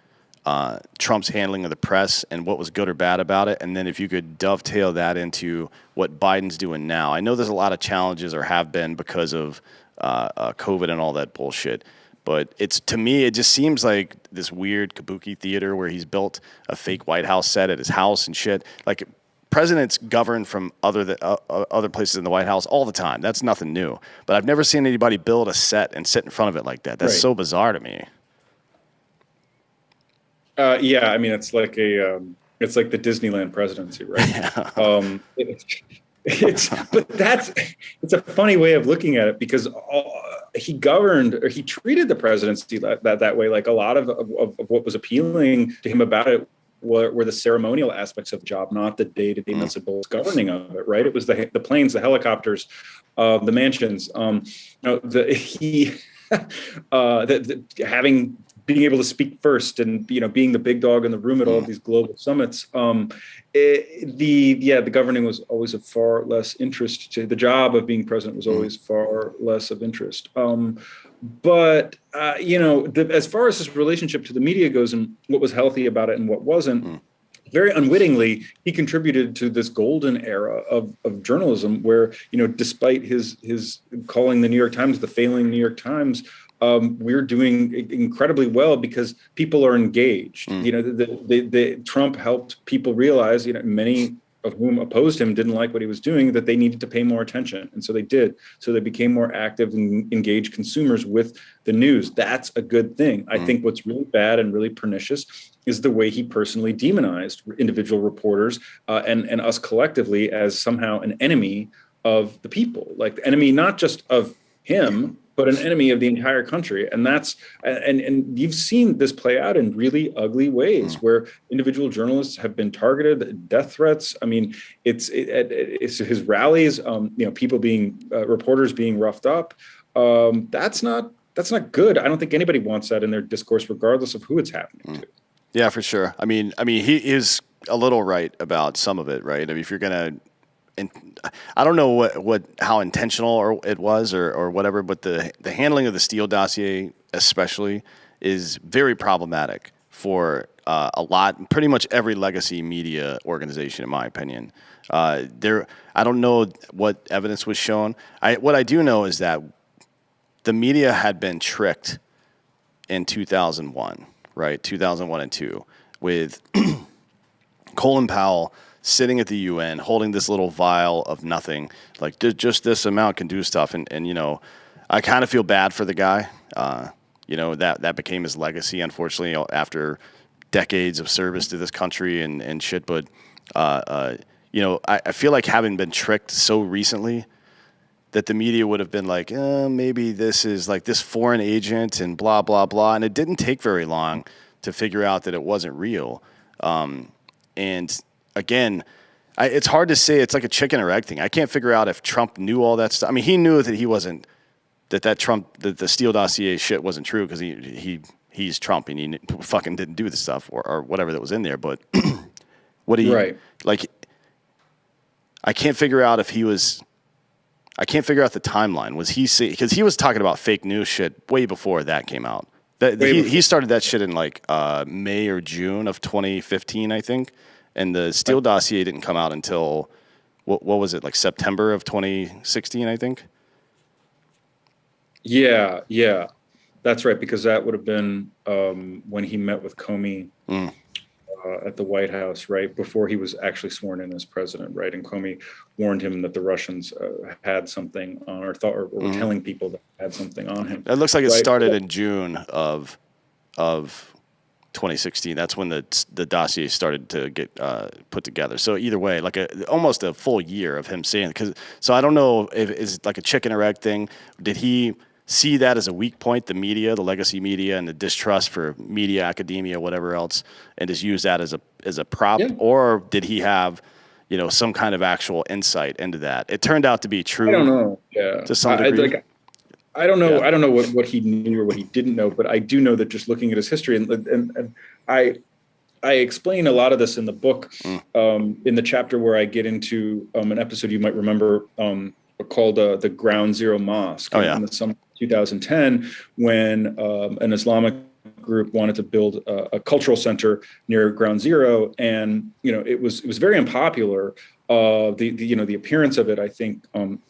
Trump's handling of the press and what was good or bad about it, and then if you could dovetail that into what Biden's doing now. I know there's a lot of challenges, or have been, because of COVID and all that bullshit, but to me it just seems like this weird kabuki theater where he's built a fake White House set at his house and shit. Like presidents govern from other places in the White House all the time. That's nothing new. But I've never seen anybody build a set and sit in front of it like that. That's so bizarre to me. I mean, it's like it's like the Disneyland presidency, right? Yeah. It's a funny way of looking at it, because he governed, or he treated the presidency that way. Like a lot of what was appealing to him about it were the ceremonial aspects of the job, not the day-to-day nuts and bolts governing of it. Right? It was the planes, the helicopters, the mansions. Being able to speak first, and being the big dog in the room at all of these global summits, the governing was always of far less interest to the job of being president was always far less of interest. But as far as his relationship to the media goes, and what was healthy about it and what wasn't, very unwittingly, he contributed to this golden era of journalism where, despite his calling the New York Times the failing New York Times, we're doing incredibly well because people are engaged. The Trump helped people realize, many of whom opposed him didn't like what he was doing, that they needed to pay more attention. And so they did. So they became more active and engaged consumers with the news. That's a good thing. I think what's really bad and really pernicious is the way he personally demonized individual reporters and us collectively as somehow an enemy of the people, like the enemy, not just of him, but an enemy of the entire country. And that's, and you've seen this play out in really ugly ways where individual journalists have been targeted, death threats. I mean, it's his rallies, people being, reporters being roughed up. That's not good. I don't think anybody wants that in their discourse, regardless of who it's happening to. Yeah, for sure. I mean, he is a little right about some of it, right? I mean, if you're going to, and I don't know how intentional it was or whatever, but the handling of the Steele dossier especially is very problematic for pretty much every legacy media organization, in my opinion. I don't know what evidence was shown. What I do know is that the media had been tricked in 2001, right? 2001 and 2002 with Colin Powell sitting at the UN holding this little vial of nothing, like just this amount can do stuff. And I kind of feel bad for the guy. That became his legacy, unfortunately, after decades of service to this country and shit. But, I feel like having been tricked so recently that the media would have been like, maybe this is like this foreign agent and blah, blah, blah. And it didn't take very long to figure out that it wasn't real. And again, it's hard to say. It's like a chicken or egg thing. I can't figure out if Trump knew all that stuff. I mean, he knew that he wasn't, that the Steele dossier shit wasn't true because he's Trump and he fucking didn't do the stuff or whatever that was in there. But like, I can't figure out if he was, I can't figure out the timeline. Was he, because he was talking about fake news shit way before that came out. He started that shit in like May or June of 2015, I think. And the Steele dossier didn't come out until, what was it, like September of 2016, I think? Yeah, that's right, because that would have been when he met with Comey at the White House, right, before he was actually sworn in as president, right? And Comey warned him that the Russians had something on, or were telling people that had something on him. It looks like it started in June of 2016. That's when the dossier started to get put together. So either way, like almost a full year of him saying, so I don't know if it's like a chicken or egg thing. Did he see that as a weak point, the media, the legacy media, and the distrust for media, academia, whatever else, and just use that as a prop? Yeah. Or did he have, some kind of actual insight into that? It turned out to be true. I don't know. Yeah. To some degree. I don't know. Yeah. I don't know what he knew or what he didn't know, but I do know that just looking at his history, and I explain a lot of this in the book, in the chapter where I get into an episode you might remember called the Ground Zero Mosque in the summer of 2010, when an Islamic group wanted to build a cultural center near Ground Zero, and it was very unpopular. The appearance of it, I think,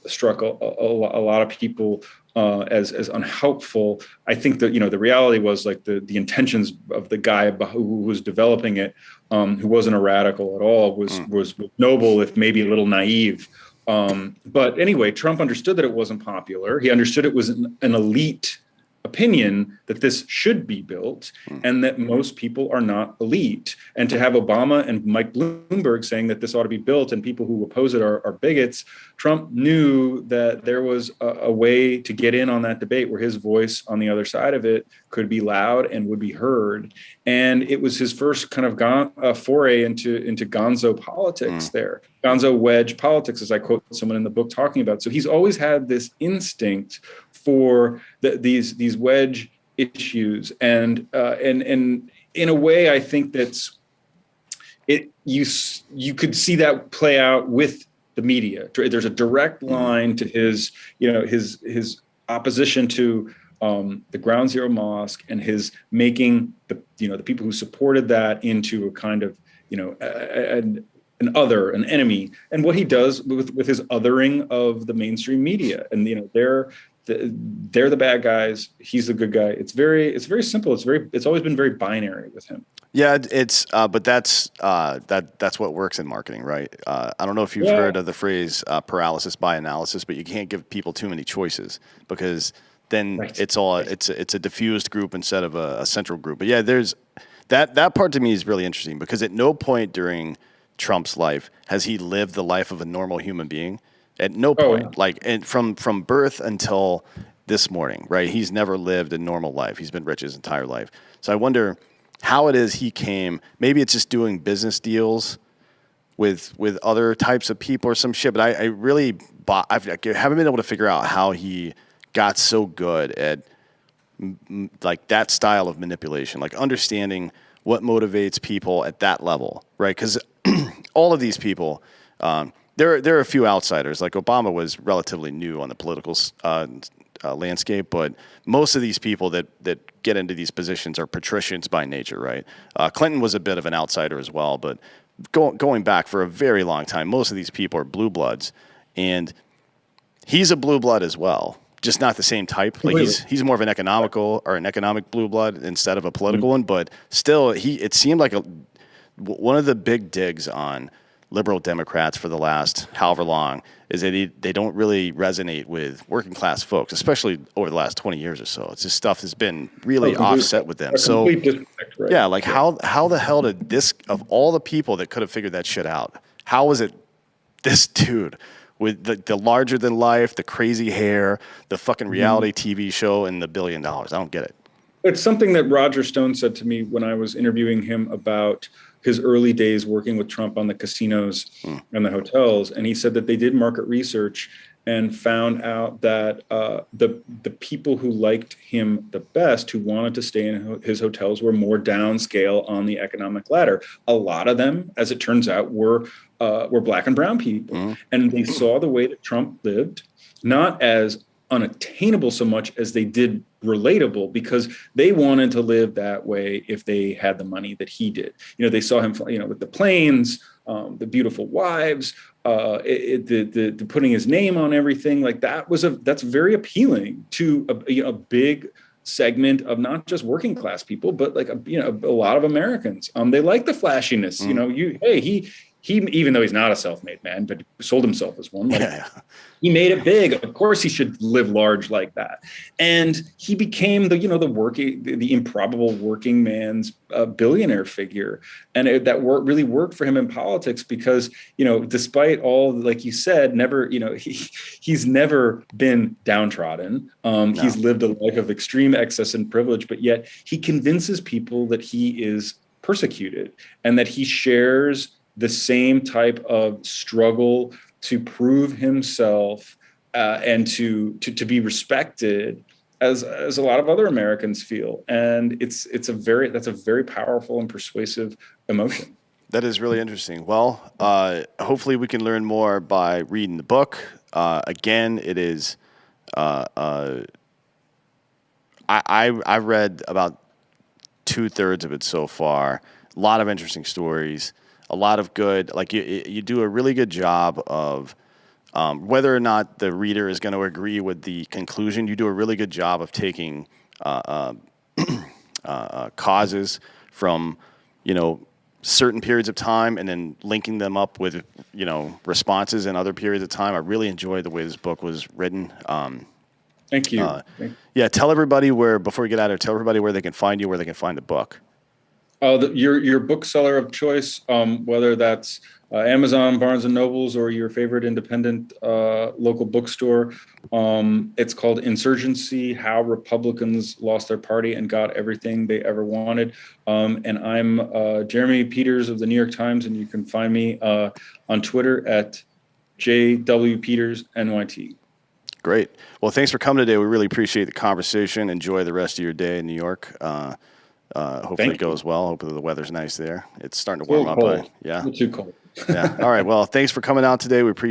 struck a lot of people as unhelpful. I think that the reality was like the intentions of the guy who was developing it, who wasn't a radical at all, was noble, if maybe a little naive. But anyway, Trump understood that it wasn't popular. He understood it was an elite opinion that this should be built, and that most people are not elite. And to have Obama and Mike Bloomberg saying that this ought to be built and people who oppose it are bigots, Trump knew that there was a way to get in on that debate where his voice on the other side of it could be loud and would be heard. And it was his first kind of foray into gonzo politics there. Gonzo wedge politics, as I quote someone in the book talking about. So he's always had this instinct for these wedge issues, and in a way, I think you could see that play out with the media. There's a direct line to his opposition to the Ground Zero Mosque and his making the people who supported that into a kind of an enemy, and what he does with his othering of the mainstream media, and they're the bad guys, he's the good guy. It's very simple. It's always been very binary with him. Yeah, but that's what works in marketing, right? I don't know if you've heard of the phrase paralysis by analysis, but you can't give people too many choices, because then it's a diffused group instead of a central group. But yeah, there's that part to me is really interesting, because at no point during Trump's life has he lived the life of a normal human being. At no point, and from birth until this morning, right? He's never lived a normal life. He's been rich his entire life. So I wonder how it is he came. Maybe it's just doing business deals with other types of people or some shit. But I haven't been able to figure out how he got so good at like that style of manipulation, like understanding what motivates people at that level, right? Because all of these people, there are a few outsiders. Like Obama was relatively new on the political landscape, but most of these people that get into these positions are patricians by nature, right? Clinton was a bit of an outsider as well, but going back for a very long time, most of these people are blue bloods, and he's a blue blood as well, just not the same type. Like he's more of an economic blue blood instead of a political one, but still, it seemed like one of the big digs on liberal Democrats for the last however long is that they don't really resonate with working class folks, especially over the last 20 years or so. It's just stuff that's been really offset with them. So yeah, like how the hell did this, of all the people that could have figured that shit out, how was it this dude with the larger than life, the crazy hair, the fucking reality TV show, and the $1 billion? I don't get it. It's something that Roger Stone said to me when I was interviewing him about his early days working with Trump on the casinos and the hotels. And he said that they did market research and found out that the people who liked him the best, who wanted to stay in his hotels, were more downscale on the economic ladder. A lot of them, as it turns out, were black and brown people. And they saw the way that Trump lived, not as unattainable so much as they did relatable, because they wanted to live that way if they had the money that he did. They saw him, with the planes, the beautiful wives, the putting his name on everything. Like that's very appealing to a big segment of not just working class people, but like a lot of Americans. They like the flashiness. He, even though he's not a self-made man, but sold himself as one. He made it big. Of course, he should live large like that. And he became the improbable working man's billionaire figure. And really worked for him in politics because, despite all, like you said, he's never been downtrodden. No. He's lived a life of extreme excess and privilege, but yet he convinces people that he is persecuted and that he shares the same type of struggle to prove himself and to be respected as a lot of other Americans feel. And that's a very powerful and persuasive emotion. That is really interesting. Well, hopefully we can learn more by reading the book. Again, it is, I read about 2/3 of it so far. A lot of interesting stories. A lot of good, like you do a really good job of whether or not the reader is going to agree with the conclusion. You do a really good job of taking causes from certain periods of time and then linking them up with responses in other periods of time. I really enjoyed the way this book was written. Thank you. Yeah, tell everybody before we get out of here, tell everybody where they can find you, where they can find the book. Your bookseller of choice, whether that's Amazon, Barnes and Nobles, or your favorite independent local bookstore. It's called Insurgency: How Republicans Lost Their Party and Got Everything They Ever Wanted. And I'm Jeremy Peters of the New York Times, and you can find me on Twitter at JWPetersNYT. Great. Well, thanks for coming today. We really appreciate the conversation. Enjoy the rest of your day in New York. Hopefully it goes well. Hopefully the weather's nice there. It's starting to warm up. Yeah. It's too cold. Yeah. All right. Well, thanks for coming out today. We appreciate